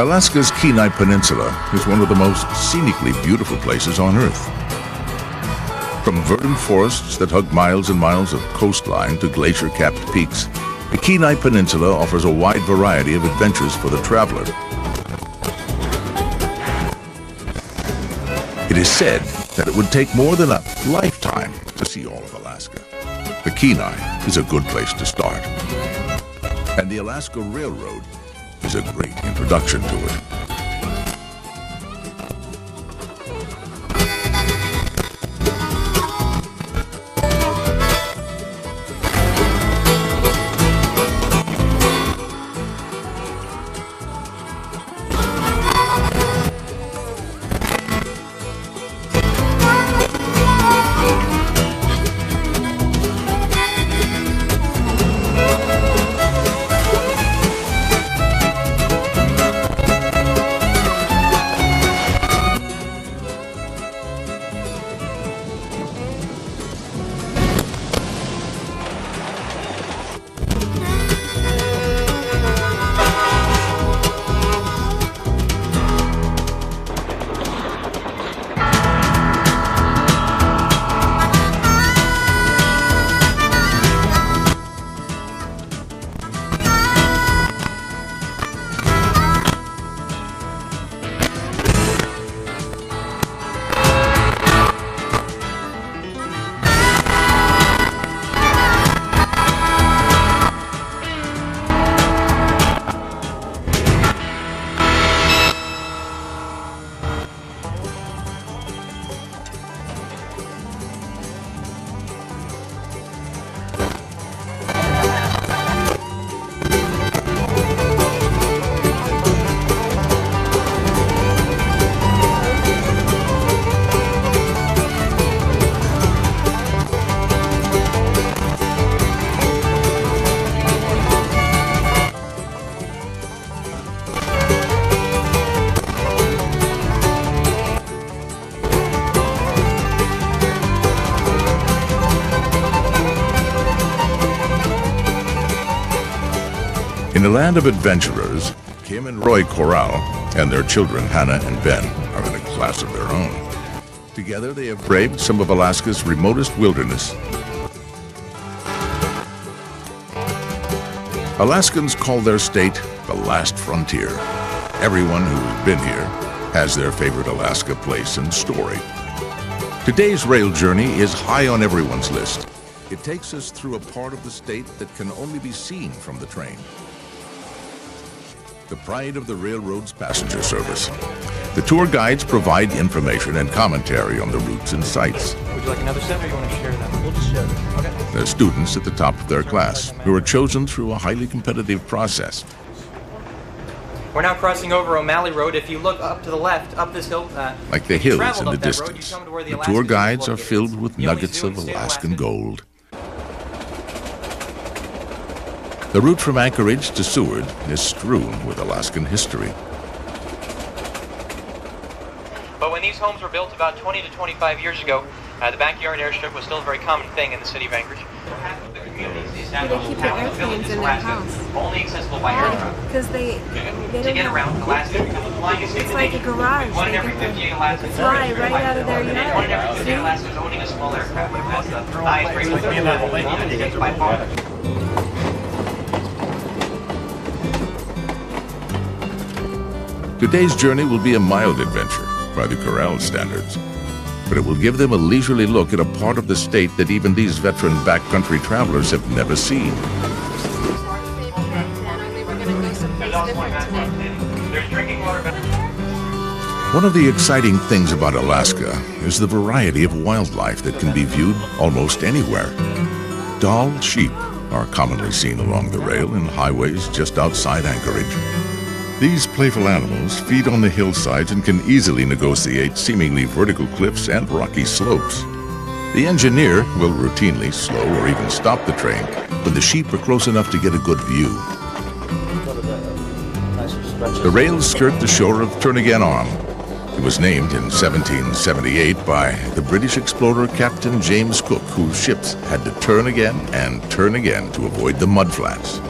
Alaska's Kenai Peninsula is one of the most scenically beautiful places on Earth. From verdant forests that hug miles and miles of coastline to glacier-capped peaks, the Kenai Peninsula offers a wide variety of adventures for the traveler. It is said that it would take more than a lifetime to see all of Alaska. The Kenai is a good place to start. And the Alaska Railroad is a great introduction to it. In the land of adventurers, Kim and Roy Corral and their children Hannah and Ben are in a class of their own. Together they have braved some of Alaska's remotest wilderness. Alaskans call their state the last frontier. Everyone who's been here has their favorite Alaska place and story. Today's rail journey is high on everyone's list. It takes us through a part of the state that can only be seen from the train. The pride of the railroad's passenger service. The tour guides provide information and commentary on the routes and sites. Would you like another set, or you want to share them? We'll just share them. Okay. They're students at the top of their class who are chosen through a highly competitive process. We're now crossing over O'Malley Road. If you look up to the left, up this hill, like the hills in the distance, the tour guides are filled with nuggets of Alaskan gold. The route from Anchorage to Seward is strewn with Alaskan history. But when these homes were built about 20 to 25 years ago, the backyard airstrip was still a very common thing in the city of Anchorage. The communities established keep their airplanes in their house. Only accessible by aircraft. Because they To don't get have, around Alaska, become a flying estate. it's like a garage. One in They every get 58 Alaskans fly right out of their One in yard. every 58 Alaskans owning a small aircraft. That's the highest rate of the by far. Today's journey will be a mild adventure by the Corral standards, but it will give them a leisurely look at a part of the state that even these veteran backcountry travelers have never seen. One of the exciting things about Alaska is the variety of wildlife that can be viewed almost anywhere. Doll sheep are commonly seen along the rail and highways just outside Anchorage. These playful animals feed on the hillsides and can easily negotiate seemingly vertical cliffs and rocky slopes. The engineer will routinely slow or even stop the train when the sheep are close enough to get a good view. The rails skirt the shore of Turnagain Arm. It was named in 1778 by the British explorer Captain James Cook, whose ships had to turn again and turn again to avoid the mudflats.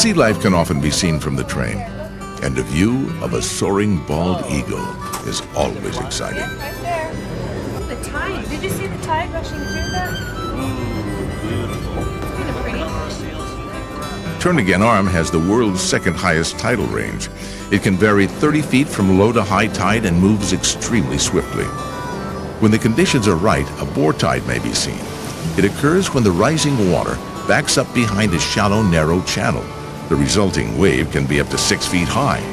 Sea life can often be seen from the train, and a view of a soaring bald eagle is always exciting. Right there. The tide. Did you see the tide rushing through that? It's kind of pretty. Turnagain Arm has the world's second highest tidal range. It can vary 30 feet from low to high tide and moves extremely swiftly. When the conditions are right, a boar tide may be seen. It occurs when the rising water backs up behind a shallow, narrow channel. The resulting wave can be up to 6 feet high.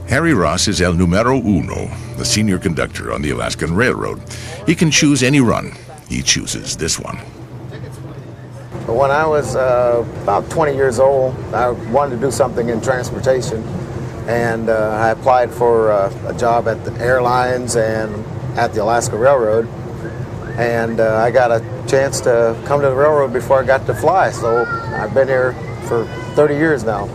Harry Ross is el numero uno, the senior conductor on the Alaskan Railroad. He can choose any run. He chooses this one. When I was about 20 years old, I wanted to do something in transportation, and I applied for a job at the airlines and at the Alaska Railroad, and I got a chance to come to the railroad before I got to fly, so I've been here for 30 years now.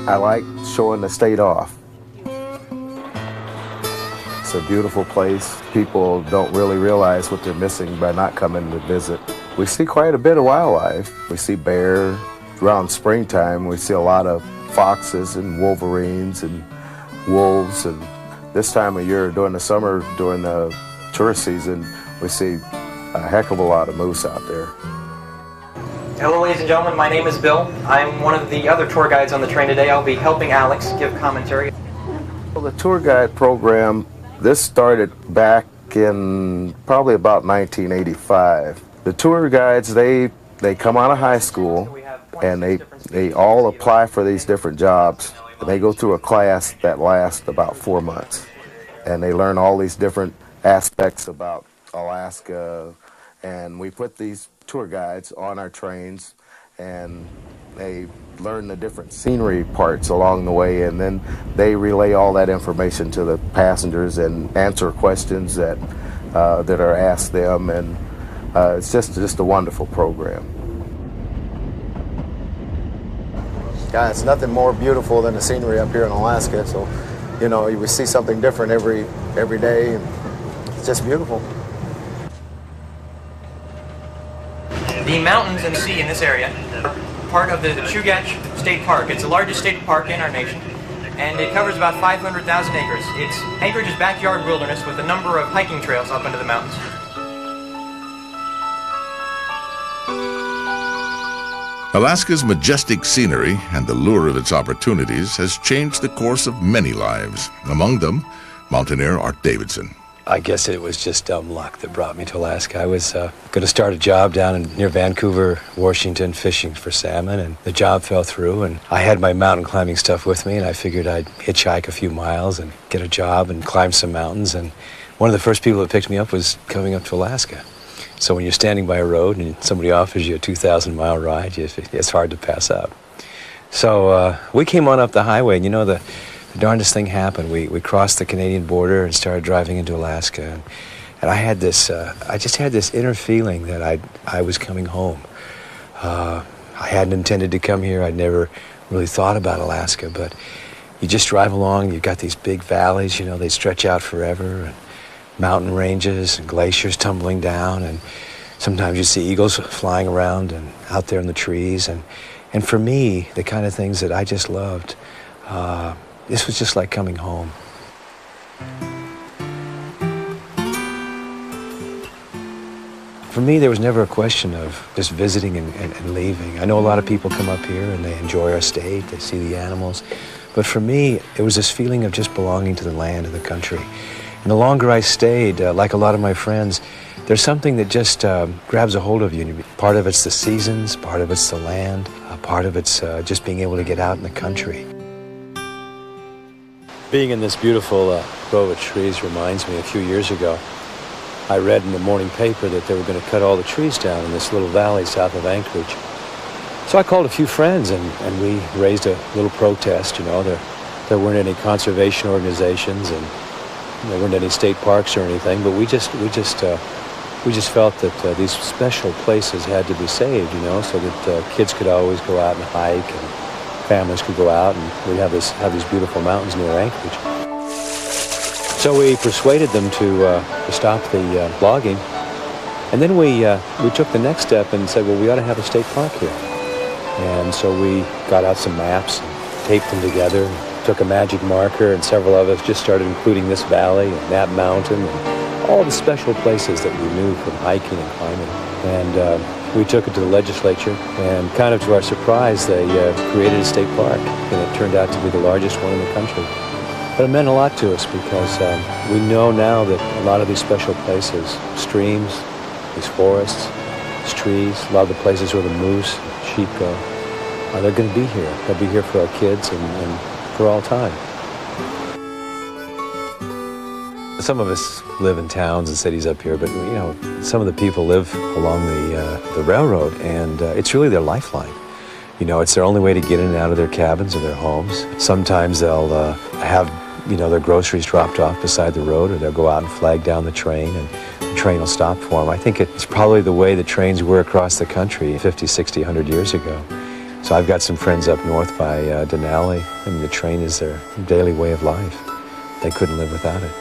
I like showing the state off. It's a beautiful place. People don't really realize what they're missing by not coming to visit. We see quite a bit of wildlife. We see bear. Around springtime, we see a lot of foxes and wolverines and wolves. And this time of year, during the summer, during the tourist season, we see a heck of a lot of moose out there. Hello, ladies and gentlemen. My name is Bill. I'm one of the other tour guides on the train today. I'll be helping Alex give commentary. Well, the tour guide program, this started back in probably about 1985. The tour guides, they come out of high school and they all apply for these different jobs. And they go through a class that lasts about 4 months. And they learn all these different aspects about Alaska. And we put these tour guides on our trains, and they learn the different scenery parts along the way, and then they relay all that information to the passengers and answer questions that are asked them, and it's just a wonderful program. Yeah, it's nothing more beautiful than the scenery up here in Alaska. So, you know, we see something different every day, and it's just beautiful. The mountains and sea in this area are part of the Chugach State Park. It's the largest state park in our nation, and it covers about 500,000 acres. It's Anchorage's backyard wilderness with a number of hiking trails up into the mountains. Alaska's majestic scenery and the lure of its opportunities has changed the course of many lives. Among them, mountaineer Art Davidson. I guess it was just dumb luck that brought me to Alaska. I was going to start a job down near Vancouver, Washington, fishing for salmon, and the job fell through, and I had my mountain climbing stuff with me, and I figured I'd hitchhike a few miles and get a job and climb some mountains, and one of the first people that picked me up was coming up to Alaska. So when you're standing by a road and somebody offers you a 2,000-mile ride, it's hard to pass up. So we came on up the highway, and you know, the darndest thing happened. We crossed the Canadian border and started driving into Alaska, and I had this. I just had this inner feeling that I was coming home. I hadn't intended to come here. I'd never really thought about Alaska, but you just drive along. You've got these big valleys. You know, they stretch out forever, and mountain ranges and glaciers tumbling down, and sometimes you see eagles flying around and out there in the trees, and for me, the kind of things that I just loved. This was just like coming home. For me, there was never a question of just visiting and leaving. I know a lot of people come up here and they enjoy our state, they see the animals. But for me, it was this feeling of just belonging to the land and the country. And the longer I stayed, like a lot of my friends, there's something that just grabs a hold of you. Part of it's the seasons, part of it's the land, part of it's just being able to get out in the country. Being in this beautiful grove of trees reminds me, a few years ago, I read in the morning paper that they were going to cut all the trees down in this little valley south of Anchorage. So I called a few friends, and we raised a little protest. You know, there weren't any conservation organizations, and there weren't any state parks or anything, but we just felt that these special places had to be saved, you know, so that kids could always go out and hike, and families could go out, and we'd have these beautiful mountains near Anchorage. So we persuaded them to stop the logging, and then we took the next step and said, well, we ought to have a state park here. And so we got out some maps and taped them together, and took a magic marker, and several of us just started including this valley and that mountain and all the special places that we knew from hiking and climbing. And we took it to the legislature, and kind of to our surprise, they created a state park, and it turned out to be the largest one in the country. But it meant a lot to us because we know now that a lot of these special places, streams, these forests, these trees, a lot of the places where the moose, sheep go, they're going to be here. They'll be here for our kids and for all time. Some of us live in towns and cities up here, but you know, some of the people live along the railroad, and it's really their lifeline. You know, it's their only way to get in and out of their cabins or their homes. Sometimes they'll have, you know, their groceries dropped off beside the road, or they'll go out and flag down the train, and the train will stop for them. I think it's probably the way the trains were across the country 50, 60, 100 years ago. So I've got some friends up north by Denali. I mean, the train is their daily way of life. They couldn't live without it.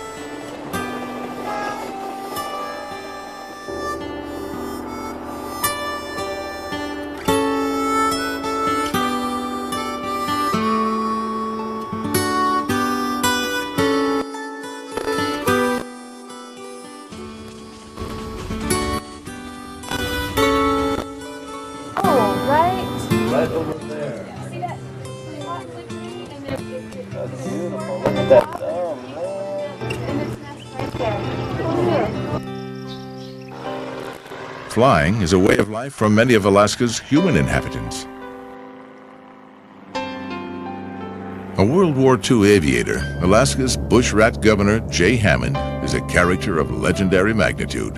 Right over there. See that spot flickering? And then That's beautiful. Look at that. Oh, man. And it's nest right there. Flying is a way of life for many of Alaska's human inhabitants. A World War II aviator, Alaska's bushrat governor, Jay Hammond, is a character of legendary magnitude.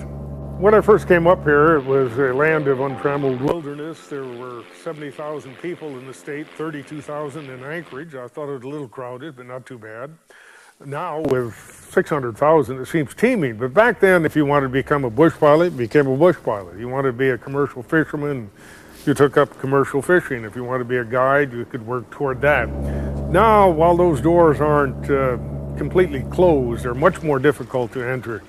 When I first came up here, it was a land of untrammeled wilderness. There were 70,000 people in the state, 32,000 in Anchorage. I thought it was a little crowded, but not too bad. Now, with 600,000, it seems teeming. But back then, if you wanted to become a bush pilot, you became a bush pilot. You wanted to be a commercial fisherman, you took up commercial fishing. If you wanted to be a guide, you could work toward that. Now, while those doors aren't completely closed, they're much more difficult to enter.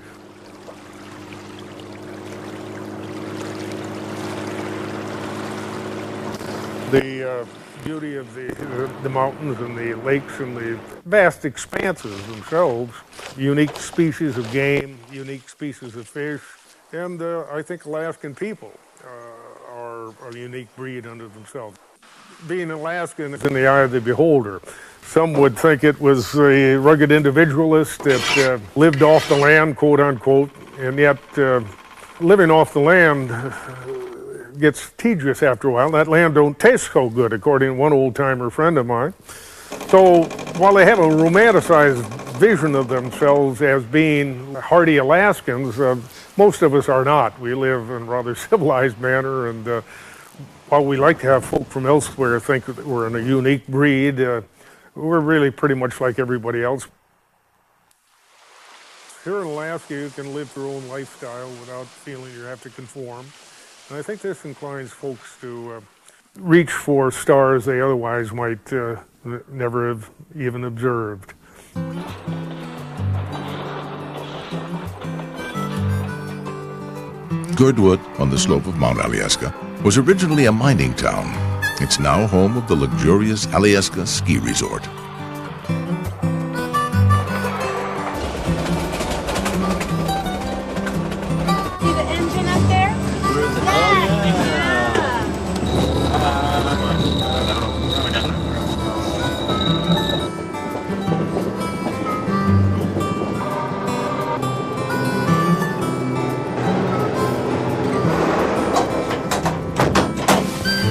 The beauty of the mountains and the lakes and the vast expanses themselves, unique species of game, unique species of fish, and I think Alaskan people are a unique breed unto themselves. Being Alaskan is in the eye of the beholder. Some would think it was a rugged individualist that lived off the land, quote unquote, and yet living off the land gets tedious after a while. That land don't taste so good, according to one old-timer friend of mine. So while they have a romanticized vision of themselves as being hardy Alaskans, most of us are not. We live in a rather civilized manner, and while we like to have folk from elsewhere think that we're in a unique breed, we're really pretty much like everybody else. Here in Alaska, you can live your own lifestyle without feeling you have to conform. And I think this inclines folks to reach for stars they otherwise might never have even observed. Girdwood, on the slope of Mount Alyeska, was originally a mining town. It's now home of the luxurious Alyeska ski resort. See the engine up there?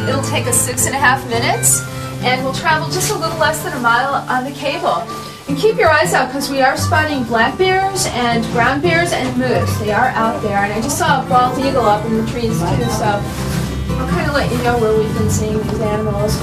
It'll take us 6.5 minutes, and we'll travel just a little less than a mile on the cable. And keep your eyes out because we are spotting black bears and brown bears and moose. They are out there. And I just saw a bald eagle up in the trees too, so I'll kind of let you know where we've been seeing these animals.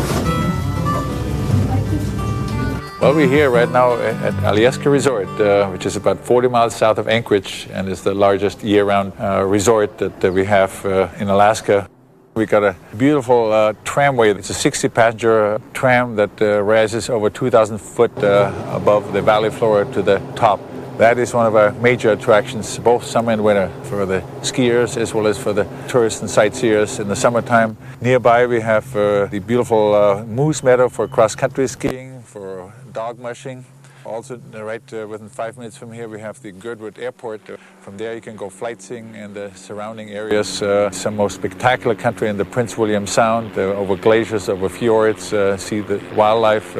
Well, we're here right now at Alyeska Resort, which is about 40 miles south of Anchorage and is the largest year-round resort that we have in Alaska. We got a beautiful tramway. It's a 60-passenger tram that rises over 2,000 foot above the valley floor to the top. That is one of our major attractions, both summer and winter, for the skiers as well as for the tourists and sightseers in the summertime. Nearby we have the beautiful moose meadow for cross-country skiing, for dog mushing. Also, right within 5 minutes from here, we have the Girdwood Airport. From there, you can go flight seeing in the surrounding areas. Some most spectacular country in the Prince William Sound, over glaciers, over fjords, see the wildlife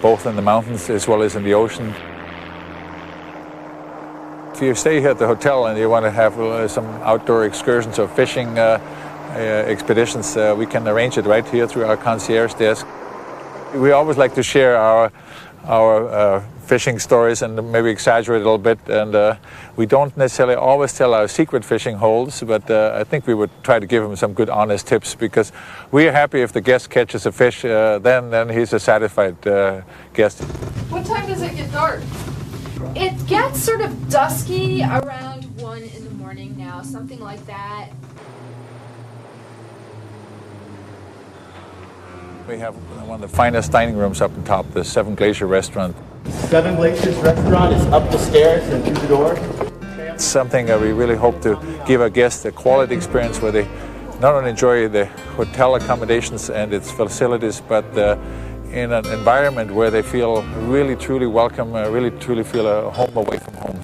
both in the mountains as well as in the ocean. If you stay here at the hotel and you want to have some outdoor excursions or fishing expeditions, we can arrange it right here through our concierge desk. We always like to share our fishing stories and maybe exaggerate a little bit, and we don't necessarily always tell our secret fishing holes, but I think we would try to give them some good honest tips, because we are happy if the guest catches a fish, then he's a satisfied guest. What time does it get dark? It gets sort of dusky around 1 in the morning now, something like that. We have one of the finest dining rooms up on top, the Seven Glacier Restaurant. Seven Glaciers Restaurant is up the stairs and through the door. It's something we really hope to give our guests a quality experience where they not only enjoy the hotel accommodations and its facilities, but in an environment where they feel really truly welcome, really truly feel a home away from home.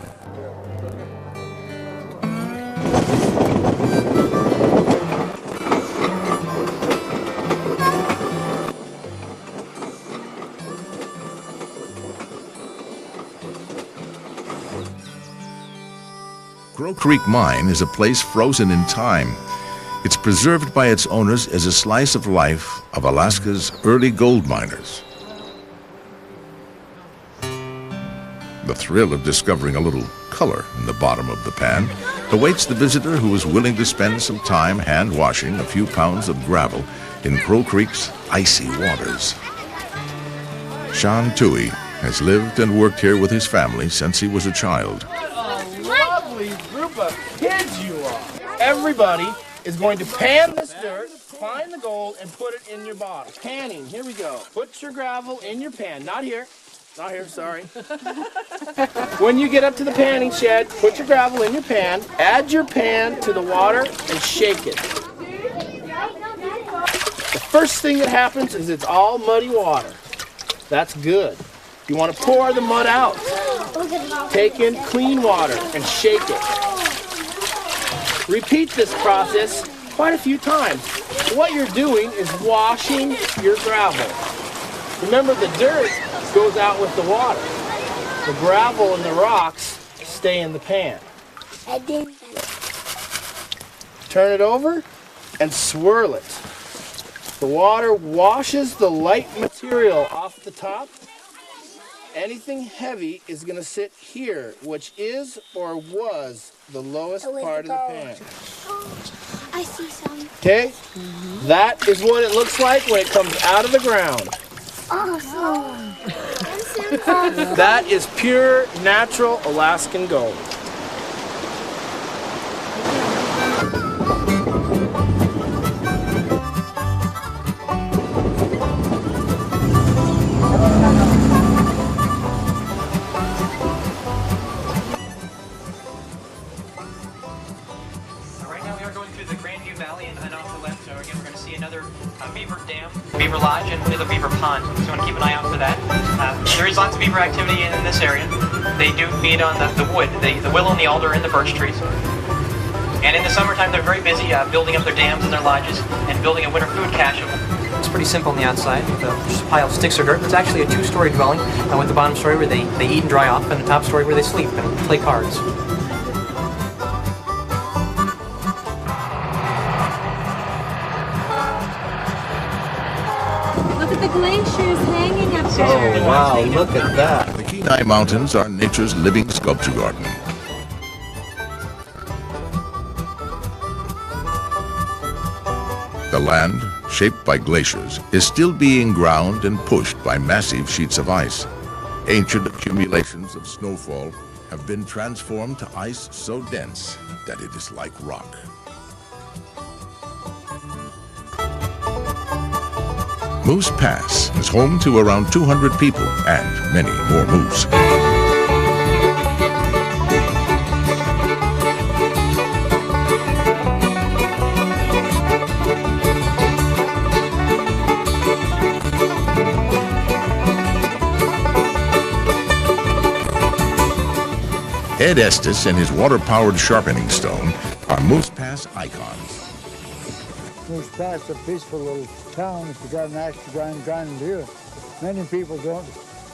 Crow Creek Mine is a place frozen in time. It's preserved by its owners as a slice of life of Alaska's early gold miners. The thrill of discovering a little color in the bottom of the pan awaits the visitor who is willing to spend some time hand-washing a few pounds of gravel in Crow Creek's icy waters. Sean Toohey has lived and worked here with his family since he was a child. Group of kids you are. Everybody is going to pan this dirt, find the gold, and put it in your bottle. Panning, here we go. Put your gravel in your pan. Not here, sorry. When you get up to the panning shed, put your gravel in your pan, add your pan to the water, and shake it. The first thing that happens is it's all muddy water. That's good. You want to pour the mud out. Take in clean water and shake it. Repeat this process quite a few times. What you're doing is washing your gravel. Remember, the dirt goes out with the water. The gravel and the rocks stay in the pan. Turn it over and swirl it. The water washes the light material off the top. Anything heavy is going to sit here, which is or was the lowest part of the pan. I see some. Okay? That is what it looks like when it comes out of the ground. Awesome. That is pure, natural Alaskan gold. Beaver Lodge and the Beaver Pond, so you want to keep an eye out for that. There is lots of beaver activity in this area. They do feed on the wood, the willow and the alder and the birch trees. And in the summertime, they're very busy building up their dams and their lodges and building a winter food cache. It's pretty simple on the outside, with just a pile of sticks or dirt. It's actually a two-story dwelling, with the bottom story where they eat and dry off, and the top story where they sleep and play cards. Look at the glaciers hanging up there. Oh, wow, look at that. The key Kenai Mountains are nature's living sculpture garden. The land, shaped by glaciers, is still being ground and pushed by massive sheets of ice. Ancient accumulations of snowfall have been transformed to ice so dense that it is like rock. Moose Pass is home to around 200 people and many more moose. Ed Estes and his water-powered sharpening stone are Moose Pass icons. Moose Pass is a peaceful little town if you got an axe to grind here. Many people don't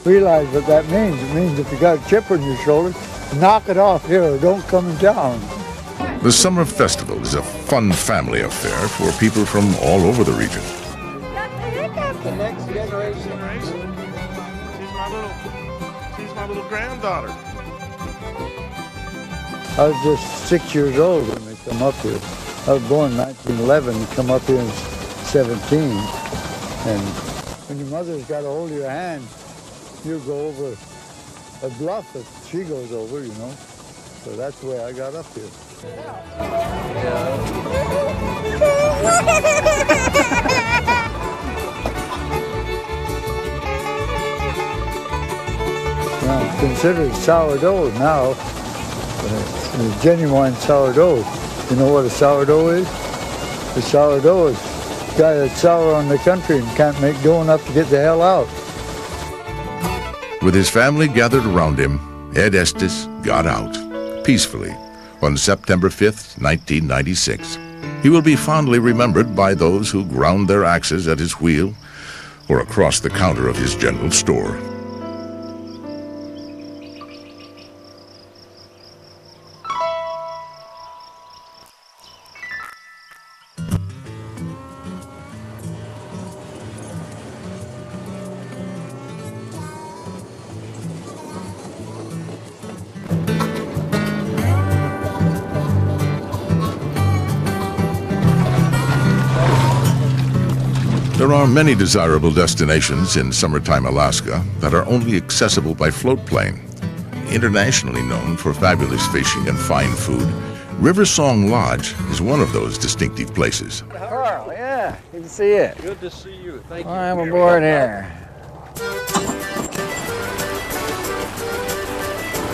realize what that means. It means if you got a chip on your shoulder, knock it off here, don't come down. The Summer Festival is a fun family affair for people from all over the region. The next generation. She's my little granddaughter. I was just 6 years old when they come up here. I was born in 1911, come up here in 17. And when your mother's got a hold of your hand, you go over a bluff that she goes over, you know. So that's the way I got up here. Now, it's considered sourdough now. It's genuine sourdough. You know what a sourdough is? The sourdough is a guy that's sour on the country and can't make dough enough to get the hell out. With his family gathered around him, Ed Estes got out, peacefully, on September 5th, 1996. He will be fondly remembered by those who ground their axes at his wheel or across the counter of his general store. There are many desirable destinations in summertime Alaska that are only accessible by float plane. Internationally known for fabulous fishing and fine food, River Song Lodge is one of those distinctive places. Carl, yeah, good to see you. Good to see you. Thank you. I'm aboard here.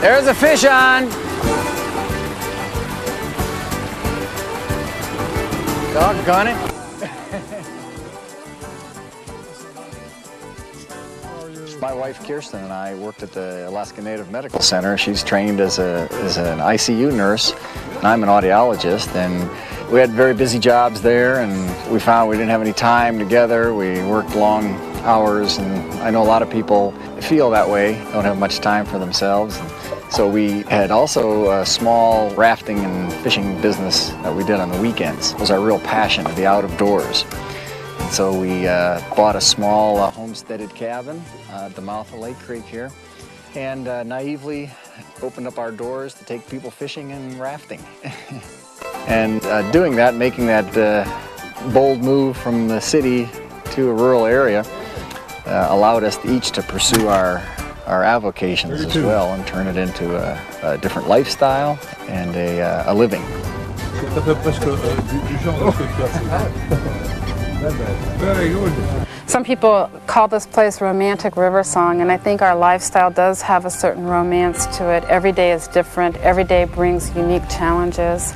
There's a fish on. Doggone it. My wife Kirsten and I worked at the Alaska Native Medical Center. She's trained as an ICU nurse, and I'm an audiologist. And we had very busy jobs there, and we found we didn't have any time together. We worked long hours, and I know a lot of people feel that way, don't have much time for themselves. So we had also a small rafting and fishing business that we did on the weekends. It was our real passion, to be out of doors. So we bought a small homesteaded cabin at the mouth of Lake Creek here, and naively opened up our doors to take people fishing and rafting. And doing that, making that bold move from the city to a rural area, allowed us each to pursue our avocations as well and turn it into a different lifestyle and a living. Very good. Some people call this place romantic river song, and I think our lifestyle does have a certain romance to it. Every day is different. Every day brings unique challenges.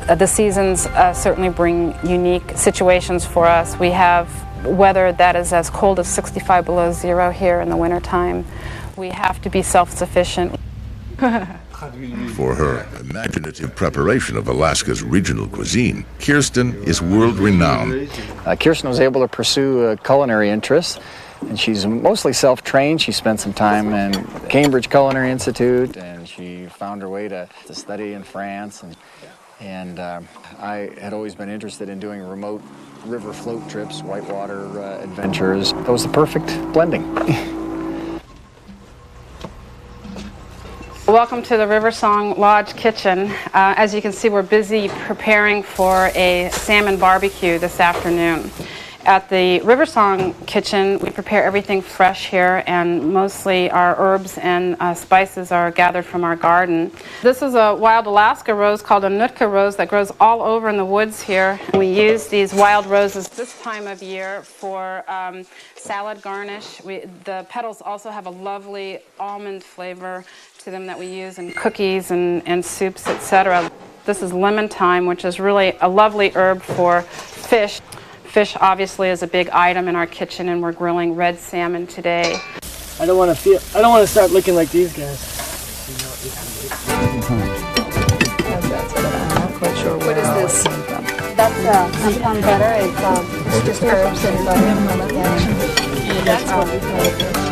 The seasons certainly bring unique situations for us. We have weather that is as cold as 65 below zero here in the wintertime. We have to be self-sufficient. For her imaginative preparation of Alaska's regional cuisine, Kirsten is world-renowned. Kirsten was able to pursue a culinary interest, and she's mostly self-trained. She spent some time in Cambridge Culinary Institute, and she found her way to study in France. And I had always been interested in doing remote river float trips, whitewater adventures. It was the perfect blending. Welcome to the River Song Lodge kitchen. As you can see, we're busy preparing for a salmon barbecue this afternoon. At the River Song kitchen, we prepare everything fresh here, and mostly our herbs and spices are gathered from our garden. This is a wild Alaska rose called a Nootka rose that grows all over in the woods here. We use these wild roses this time of year for salad garnish. The petals also have a lovely almond flavor to them that we use in cookies and soups, etc. This is lemon thyme, which is really a lovely herb for fish. Fish obviously is a big item in our kitchen, and we're grilling red salmon today. I don't want to start looking like these guys. I'm not quite sure what is this. That's compound butter. It's just herbs and butter. That's what we call it.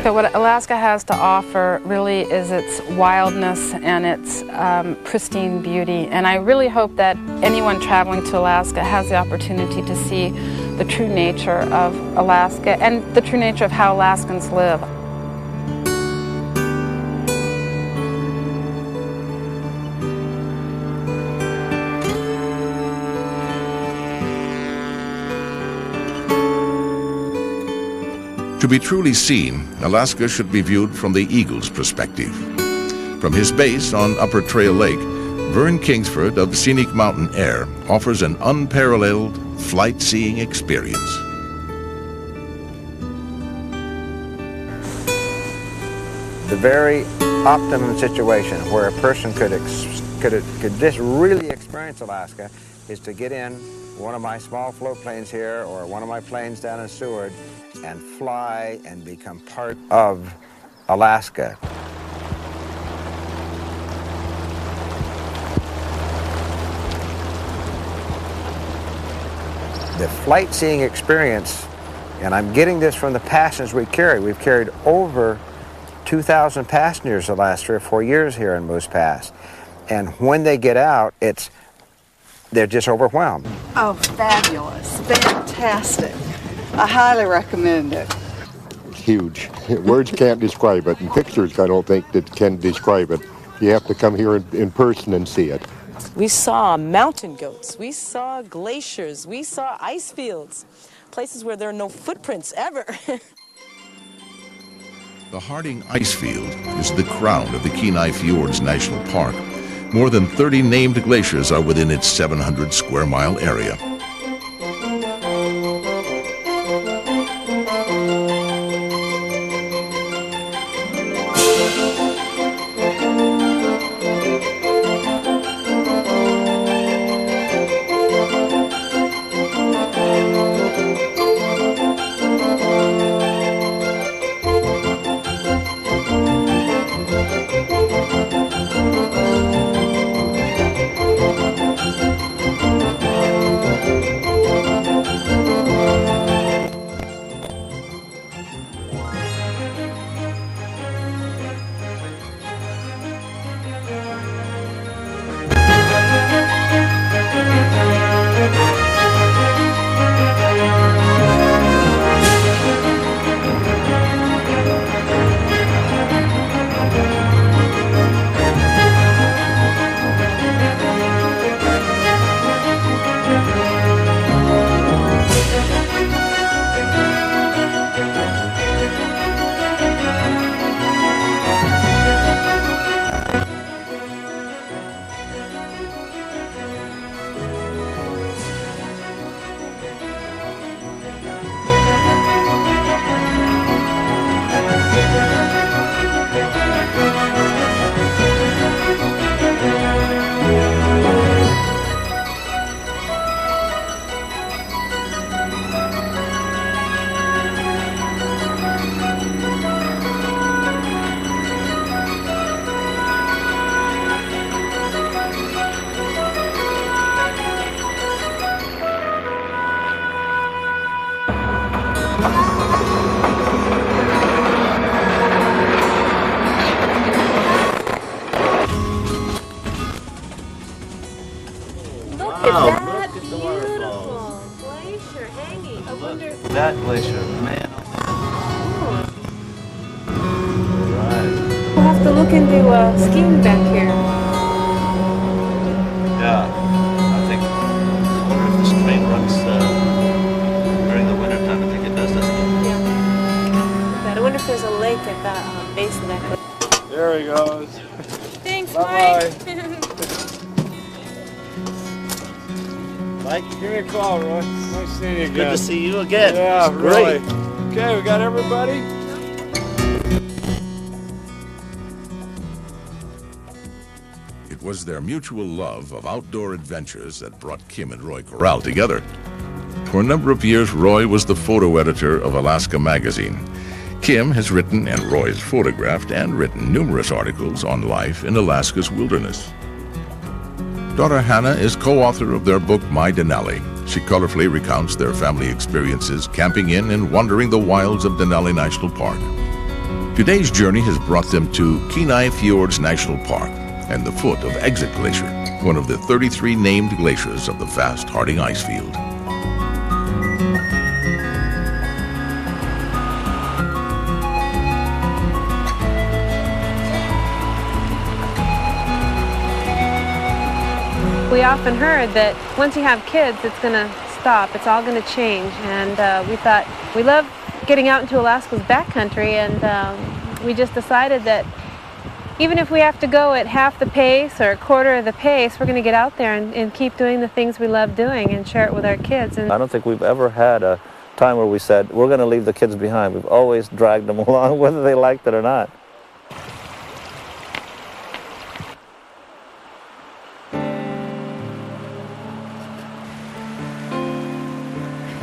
So what Alaska has to offer really is its wildness and its pristine beauty. And I really hope that anyone traveling to Alaska has the opportunity to see the true nature of Alaska and the true nature of how Alaskans live. To be truly seen, Alaska should be viewed from the eagle's perspective. From his base on Upper Trail Lake, Vern Kingsford of Scenic Mountain Air offers an unparalleled flight-seeing experience. The very optimum situation where a person could just really experience Alaska is to get in one of my small float planes here or one of my planes down in Seward and fly and become part of Alaska. The flight seeing experience, and I'm getting this from the passengers we carry. We've carried over 2,000 passengers the last 3 or 4 years here in Moose Pass. And when they get out, they're just overwhelmed. Oh, fabulous, fantastic. I highly recommend it. Huge. Words can't describe it, and pictures I don't think that can describe it. You have to come here in person and see it. We saw mountain goats, we saw glaciers, we saw ice fields, places where there are no footprints ever. The Harding Ice Field is the crown of the Kenai Fjords National Park. More than 30 named glaciers are within its 700 square mile area. That glacier, man. Right. We'll have to look can do skiing back here. Yeah, I think. I wonder if this train runs during the winter time. I think it does, doesn't it? Yeah. I wonder if there's a lake at the base of that cliff. There he goes. Thanks, Bye-bye. Mike, Give me a call, Roy. Nice seeing you again. good to see you again. Yeah, It's great. really. Okay, we got everybody. It was their mutual love of outdoor adventures that brought Kim and Roy Corral together. For a number of years, Roy was the photo editor of Alaska Magazine. Kim has written, and Roy has photographed and written numerous articles on life in Alaska's wilderness. Daughter Hannah is co-author of their book, My Denali. She colorfully recounts their family experiences camping in and wandering the wilds of Denali National Park. Today's journey has brought them to Kenai Fjords National Park and the foot of Exit Glacier, one of the 33 named glaciers of the vast Harding ice field. We often heard that once you have kids, it's going to stop. It's all going to change. And we thought, we love getting out into Alaska's backcountry, and we just decided that even if we have to go at half the pace or a quarter of the pace, we're going to get out there and keep doing the things we love doing and share it with our kids. And I don't think we've ever had a time where we said, we're going to leave the kids behind. We've always dragged them along, whether they liked it or not.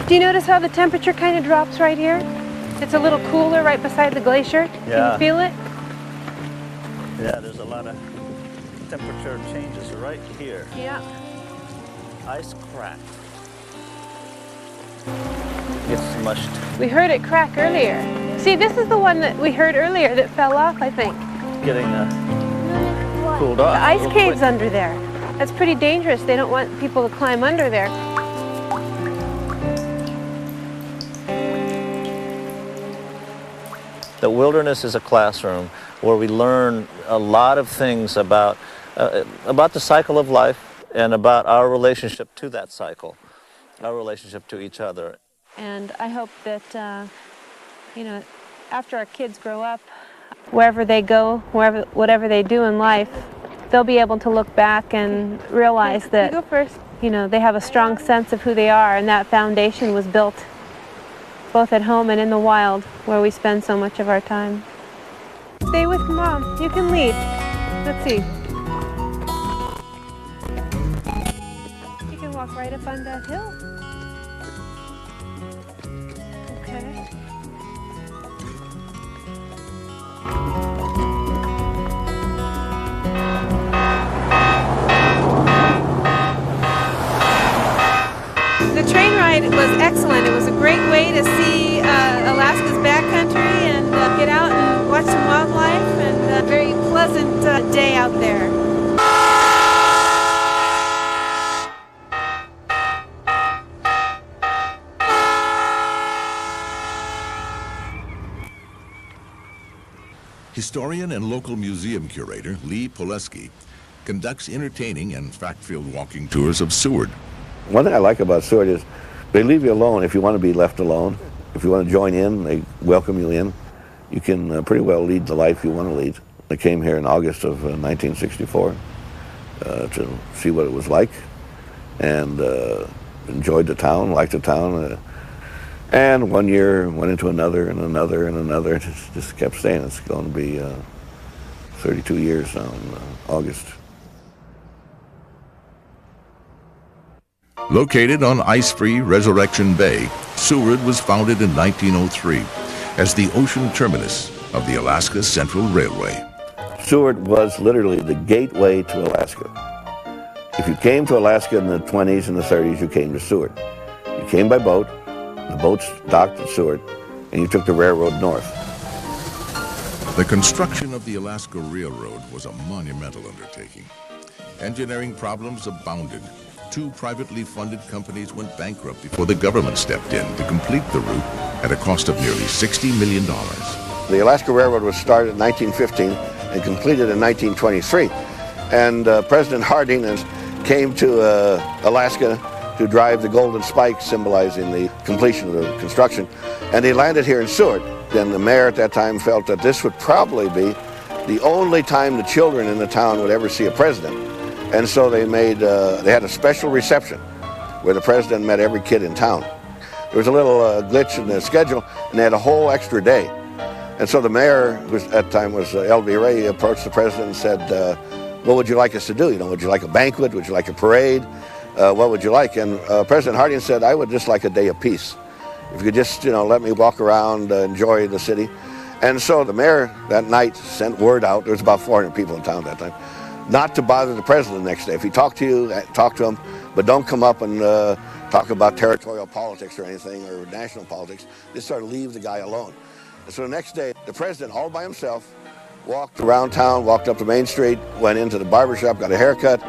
do you notice how the temperature kind of drops right here? It's a little cooler right beside the glacier. Yeah. Can you feel it? Yeah, there's a lot of temperature changes right here. Yeah. Ice cracked. Gets smushed. We heard it crack earlier. See, this is the one that we heard earlier that fell off, I think. Getting cooled off. The ice cave's under there. That's pretty dangerous. They don't want people to climb under there. The wilderness is a classroom where we learn a lot of things about the cycle of life and about our relationship to that cycle, our relationship to each other. And I hope that, you know, after our kids grow up, wherever they go, whatever they do in life, they'll be able to look back and realize that, you know, they have a strong sense of who they are, and that foundation was built both at home and in the wild, where we spend so much of our time. Stay with Mom. You can lead. Let's see. You can walk right up on that hill. Okay. The train ride was excellent. It was a great way to see Alaska's backcountry and get out and watch some wildlife, and a very pleasant day out there. Historian and local museum curator Lee Poleski conducts entertaining and fact-filled walking tours of Seward. One thing I like about Seward is they leave you alone if you want to be left alone. If you want to join in, they welcome you in. You can pretty well lead the life you want to lead. I came here in August of 1964 to see what it was like, and enjoyed the town, liked the town. And 1 year went into another and another and another. Just kept staying. It's going to be 32 years now in August. Located on ice-free Resurrection Bay, Seward was founded in 1903 as the ocean terminus of the Alaska Central Railway. Seward was literally the gateway to Alaska. If you came to Alaska in the 20s and the 30s, you came to Seward. You came by boat, the boats docked at Seward, and you took the railroad north. The construction of the Alaska Railroad was a monumental undertaking. Engineering problems abounded. 2 privately funded companies went bankrupt before the government stepped in to complete the route at a cost of nearly $60 million. The Alaska Railroad was started in 1915 and completed in 1923. And President Harding came to Alaska to drive the Golden Spike, symbolizing the completion of the construction. And he landed here in Seward. And the mayor at that time felt that this would probably be the only time the children in the town would ever see a president. And so they had a special reception where the president met every kid in town. There was a little glitch in the schedule, and they had a whole extra day. And so the mayor, who at the time was L.B. Ray, approached the president and said, what would you like us to do? Would you like a banquet? Would you like a parade? What would you like? And President Harding said, I would just like a day of peace. If you could just, let me walk around, enjoy the city. And so the mayor that night sent word out, there was about 400 people in town at that time, not to bother the president the next day. If he talked to you, talk to him, but don't come up and talk about territorial politics or anything, or national politics. Just sort of leave the guy alone. And so the next day, the president, all by himself, walked around town, walked up to Main Street, went into the barbershop, got a haircut,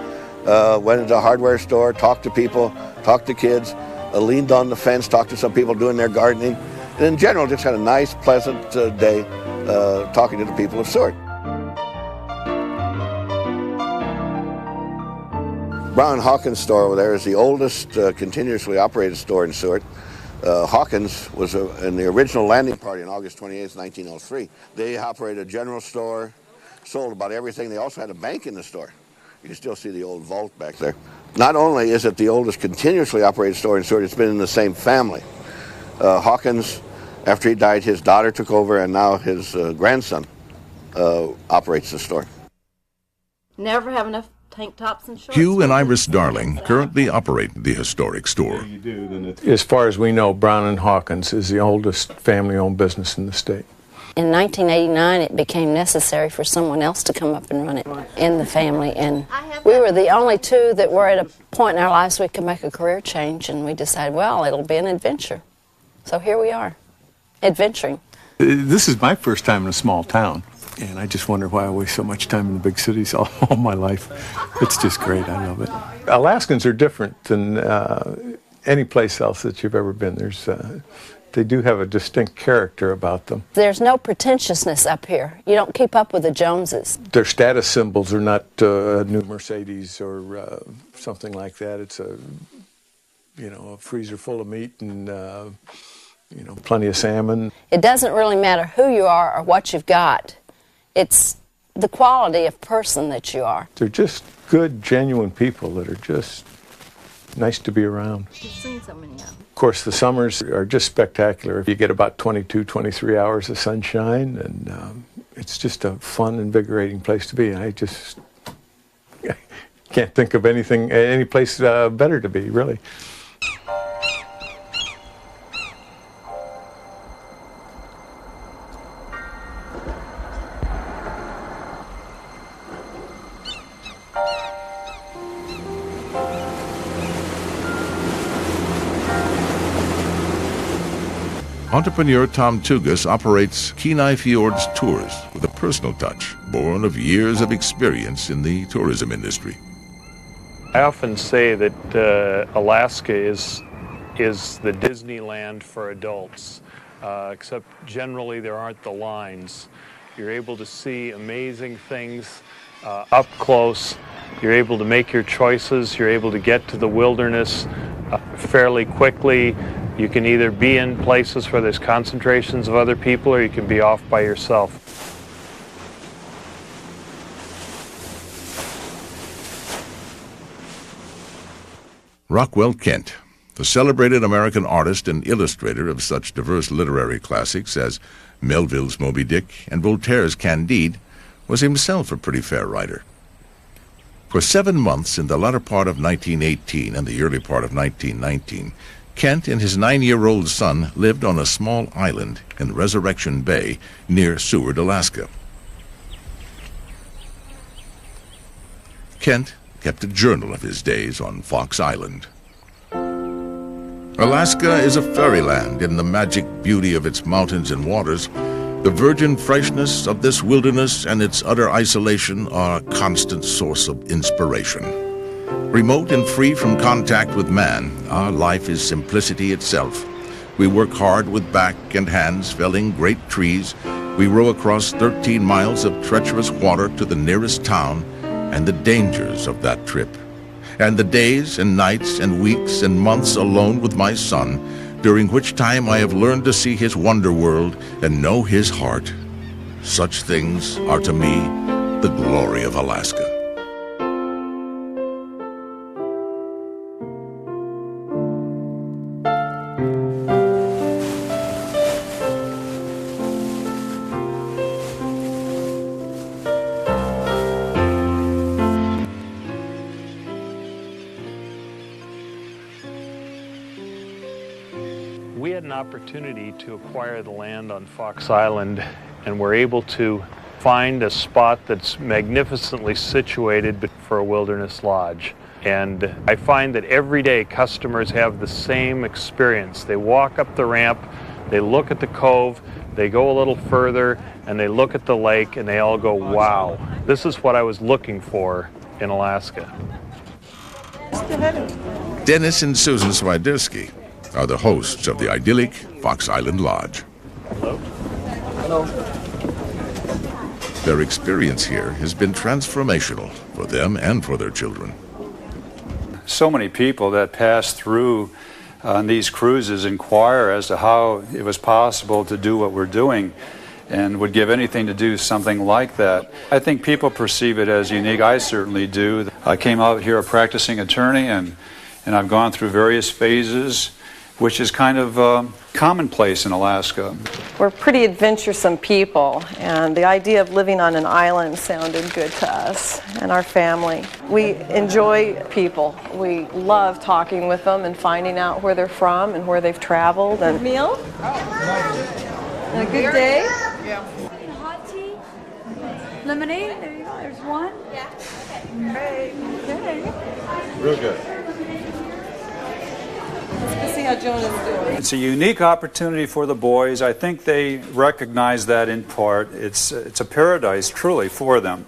went into a hardware store, talked to people, talked to kids, leaned on the fence, talked to some people doing their gardening, and in general just had a nice, pleasant day talking to the people of Seward. Brown Hawkins store over there is the oldest continuously operated store in Seward. Hawkins was in the original landing party on August 28, 1903. They operated a general store, sold about everything. They also had a bank in the store. You can still see the old vault back there. Not only is it the oldest continuously operated store in Seward, it's been in the same family. Hawkins, after he died, his daughter took over, and now his grandson operates the store. Never have enough tank tops and shorts. Hugh and Iris Darling currently operate the historic store. As far as we know, Brown and Hawkins is the oldest family-owned business in the state. In 1989, it became necessary for someone else to come up and run it in the family, and we were the only two that were at a point in our lives we could make a career change, and we decided, well, it'll be an adventure. So here we are, adventuring. This is my first time in a small town, and I just wonder why I waste so much time in the big cities all my life. It's just great. I love it. Alaskans are different than any place else that you've ever been. They do have a distinct character about them. There's no pretentiousness up here. You don't keep up with the Joneses. Their status symbols are not a new Mercedes or something like that. It's a freezer full of meat and plenty of salmon. It doesn't really matter who you are or what you've got. It's the quality of person that you are. They're just good, genuine people that are just nice to be around. You've seen so many of them. Of course, the summers are just spectacular. You get about 22, 23 hours of sunshine, and it's just a fun, invigorating place to be. I just can't think of any place better to be, really. Entrepreneur Tom Tugas operates Kenai Fjords Tours with a personal touch, born of years of experience in the tourism industry. I often say that Alaska is the Disneyland for adults, except generally there aren't the lines. You're able to see amazing things up close. You're able to make your choices. You're able to get to the wilderness fairly quickly. You can either be in places where there's concentrations of other people, or you can be off by yourself. Rockwell Kent, the celebrated American artist and illustrator of such diverse literary classics as Melville's Moby Dick and Voltaire's Candide, was himself a pretty fair writer. For 7 months in the latter part of 1918 and the early part of 1919, Kent and his 9-year-old son lived on a small island in Resurrection Bay near Seward, Alaska. Kent kept a journal of his days on Fox Island. Alaska is a fairyland in the magic beauty of its mountains and waters. The virgin freshness of this wilderness and its utter isolation are a constant source of inspiration. Remote and free from contact with man, our life is simplicity itself. We work hard with back and hands felling great trees. We row across 13 miles of treacherous water to the nearest town and the dangers of that trip. And the days and nights and weeks and months alone with my son, during which time I have learned to see his wonder world and know his heart. Such things are to me the glory of Alaska. We had an opportunity to acquire the land on Fox Island, and we're able to find a spot that's magnificently situated for a wilderness lodge. And I find that every day customers have the same experience. They walk up the ramp, they look at the cove, they go a little further, and they look at the lake, and they all go, wow, this is what I was looking for in Alaska. Dennis and Susan Swiderski are the hosts of the idyllic Fox Island Lodge. Hello. Hello. Their experience here has been transformational for them and for their children. So many people that pass through on these cruises inquire as to how it was possible to do what we're doing and would give anything to do something like that. I think people perceive it as unique. I certainly do. I came out here a practicing attorney, and I've gone through various phases, which is kind of commonplace in Alaska. We're pretty adventuresome people, and the idea of living on an island sounded good to us and our family. We enjoy people. We love talking with them and finding out where they're from and where they've traveled. And meal? A good day? Yeah. Hot tea? Lemonade? There you go. There's one. Yeah. Okay. Okay. Real good. Let's see how Jonah's doing. It's a unique opportunity for the boys. I think they recognize that in part. It's a paradise, truly, for them.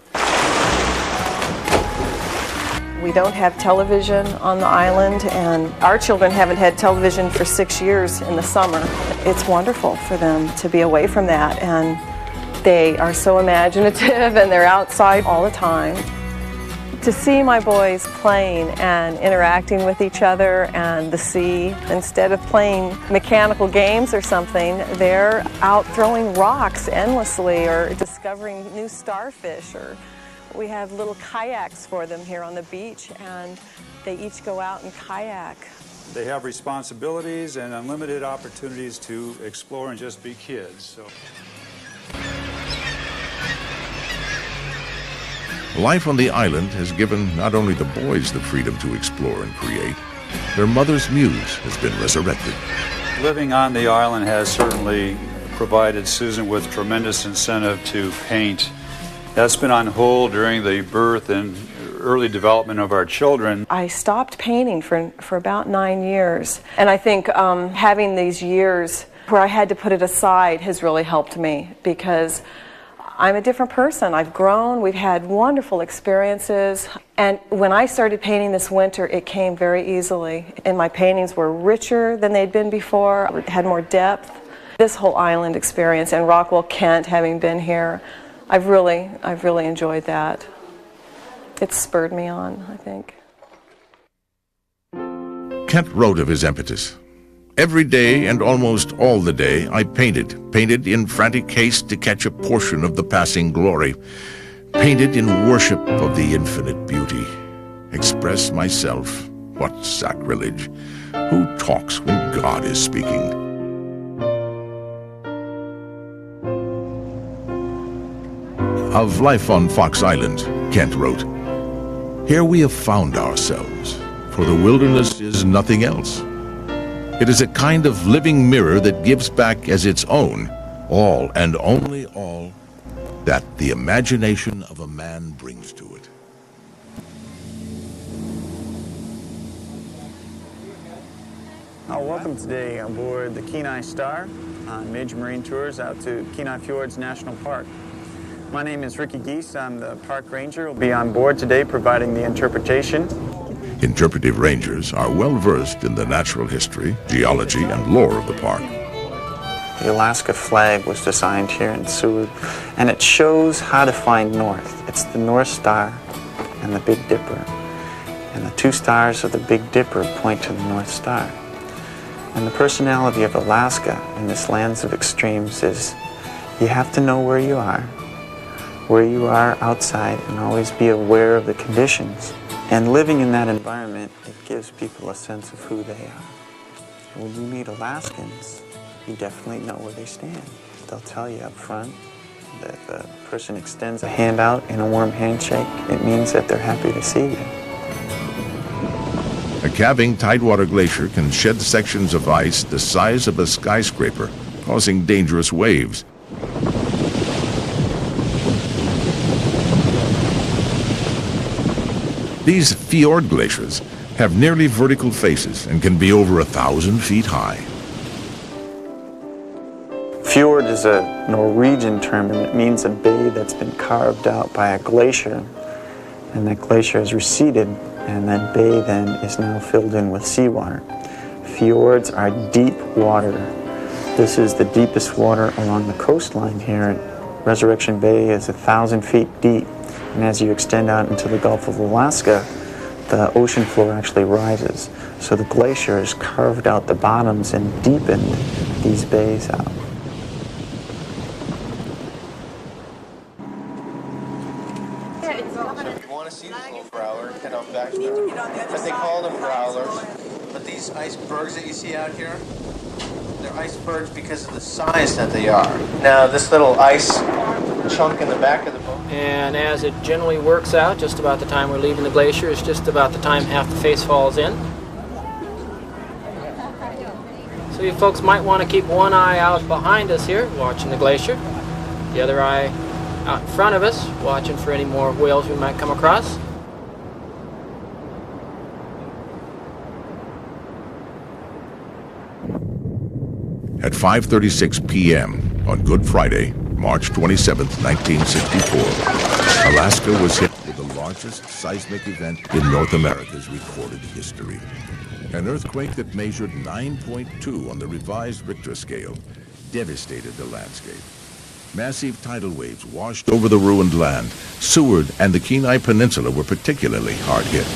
We don't have television on the island, and our children haven't had television for 6 years in the summer. It's wonderful for them to be away from that, and they are so imaginative, and they're outside all the time. To see my boys playing and interacting with each other and the sea, instead of playing mechanical games or something, they're out throwing rocks endlessly or discovering new starfish. Or we have little kayaks for them here on the beach, and they each go out and kayak. They have responsibilities and unlimited opportunities to explore and just be kids. So. Life on the island has given not only the boys the freedom to explore and create, their mother's muse has been resurrected. Living on the island has certainly provided Susan with tremendous incentive to paint. That's been on hold during the birth and early development of our children. I stopped painting for about 9 years, and I think having these years where I had to put it aside has really helped me, because I'm a different person. I've grown. We've had wonderful experiences. And when I started painting this winter, it came very easily. And my paintings were richer than they'd been before, had more depth. This whole island experience, and Rockwell, Kent, having been here, I've really enjoyed that. It's spurred me on, I think. Kent wrote of his impetus. Every day and almost all the day, I painted in frantic haste to catch a portion of the passing glory, painted in worship of the infinite beauty. Express myself, what sacrilege! Who talks when God is speaking? Of life on Fox Island, Kent wrote, "Here we have found ourselves, for the wilderness is nothing else. It is a kind of living mirror that gives back as its own all and only all that the imagination of a man brings to it." Welcome today aboard the Kenai Star on Major Marine Tours out to Kenai Fjords National Park. My name is Ricky Geese. I'm the park ranger. We'll be on board today providing the interpretation. Interpretive rangers are well versed in the natural history, geology, and lore of the park. The Alaska flag was designed here in Seward, and it shows how to find north. It's the North Star and the Big Dipper. And the two stars of the Big Dipper point to the North Star. And the personality of Alaska in this lands of extremes is you have to know where you are outside, and always be aware of the conditions. And living in that environment, it gives people a sense of who they are. When you meet Alaskans, you definitely know where they stand. They'll tell you up front that if a person extends a hand out in a warm handshake, it means that they're happy to see you. A calving tidewater glacier can shed sections of ice the size of a skyscraper, causing dangerous waves. These fjord glaciers have nearly vertical faces and can be over 1,000 feet high. Fjord is a Norwegian term, and it means a bay that's been carved out by a glacier, and that glacier has receded, and that bay then is now filled in with seawater. Fjords are deep water. This is the deepest water along the coastline here. Resurrection Bay is 1,000 feet deep, and as you extend out into the Gulf of Alaska, the ocean floor actually rises. So the glacier has carved out the bottoms and deepened these bays out. If you want to see the little growler, head on back to them. But they call them growlers. But these icebergs that you see out here, they're icebergs because of the size that they are. Now, this little ice chunk in the back of the boat. And as it generally works out, just about the time we're leaving the glacier is just about the time half the face falls in. So you folks might want to keep one eye out behind us here, watching the glacier. The other eye out in front of us, watching for any more whales we might come across. At 5:36 p.m. on Good Friday, March 27, 1964, Alaska was hit with the largest seismic event in North America's recorded history. An earthquake that measured 9.2 on the revised Richter scale devastated the landscape. Massive tidal waves washed over the ruined land. Seward and the Kenai Peninsula were particularly hard hit.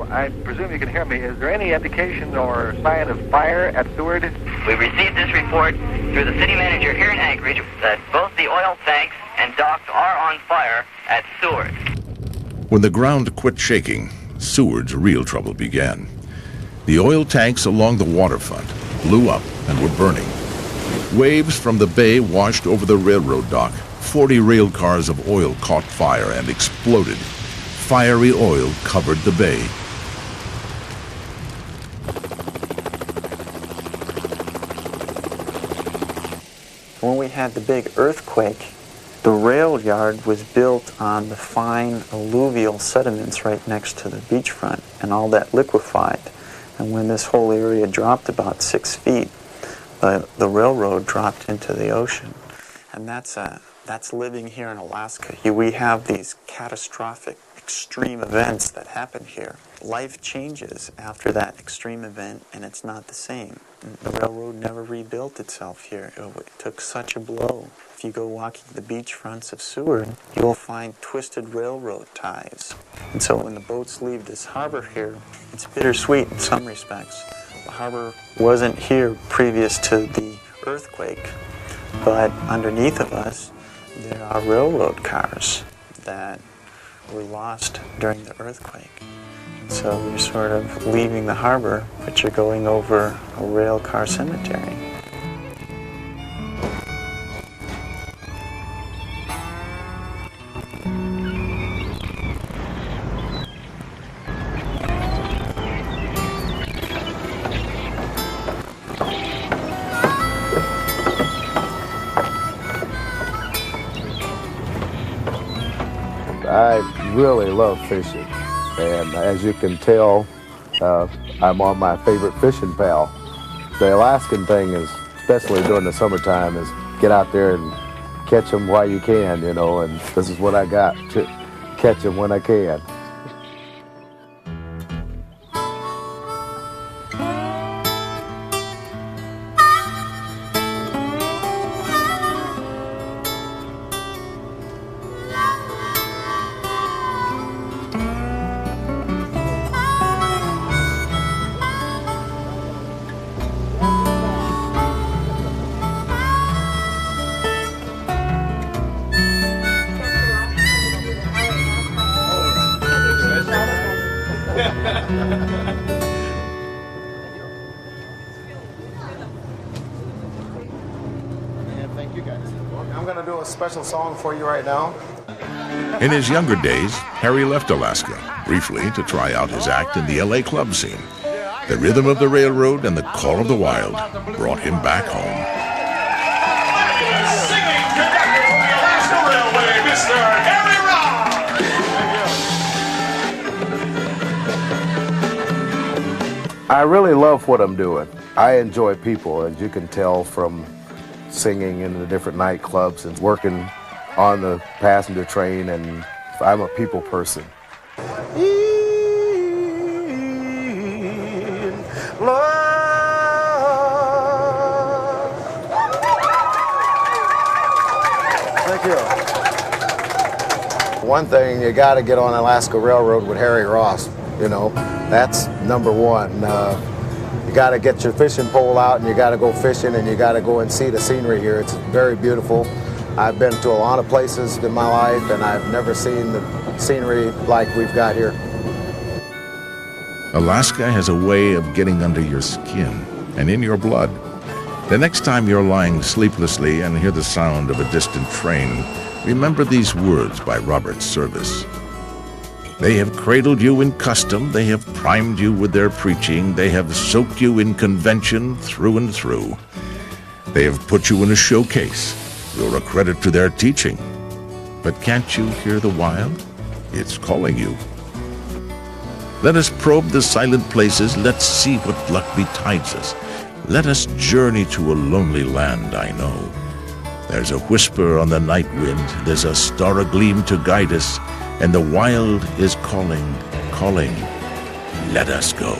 I presume you can hear me. Is there any indication or sign of fire at Seward? We received this report through the city manager here in Anchorage that both the oil tanks and docks are on fire at Seward. When the ground quit shaking, Seward's real trouble began. The oil tanks along the waterfront blew up and were burning. Waves from the bay washed over the railroad dock. 40 rail cars of oil caught fire and exploded. Fiery oil covered the bay. When we had the big earthquake, the rail yard was built on the fine alluvial sediments right next to the beachfront, and all that liquefied. And when this whole area dropped about 6 feet, the railroad dropped into the ocean. And that's living here in Alaska. We have these catastrophic extreme events that happen here. Life changes after that extreme event, and it's not the same. The railroad never rebuilt itself here. It took such a blow. If you go walking the beach fronts of Seward, you'll find twisted railroad ties. And so when the boats leave this harbor here, it's bittersweet in some respects. The harbor wasn't here previous to the earthquake, but underneath of us, there are railroad cars that were lost during the earthquake. So you're sort of leaving the harbor, but you're going over a rail car cemetery. I really love fishing. And as you can tell, I'm on my favorite fishing pal. The Alaskan thing is, especially during the summertime, is get out there and catch them while you can, you know, and this is what I got, to catch them when I can. Thank you guys. I'm going to do a special song for you right now. In his younger days, Harry left Alaska briefly to try out his act in the LA club scene. The rhythm of the railroad and the call of the wild brought him back home. Singing conductor from the Alaska Railway, Mr. Harry Ross. I really love what I'm doing. I enjoy people, as you can tell from singing in the different nightclubs and working on the passenger train, and I'm a people person. Thank you. One thing, you got to get on Alaska Railroad with Harry Ross. You know, that's number one. You got to get your fishing pole out and you got to go fishing and you got to go and see the scenery here. It's very beautiful. I've been to a lot of places in my life and I've never seen the scenery like we've got here. Alaska has a way of getting under your skin and in your blood. The next time you're lying sleeplessly and hear the sound of a distant train, remember these words by Robert Service. They have cradled you in custom, they have primed you with their preaching, they have soaked you in convention through and through. They have put you in a showcase, you're a credit to their teaching. But can't you hear the wild? It's calling you. Let us probe the silent places, let's see what luck betides us. Let us journey to a lonely land, I know. There's a whisper on the night wind, there's a star agleam to guide us, and the wild is calling, calling, let us go.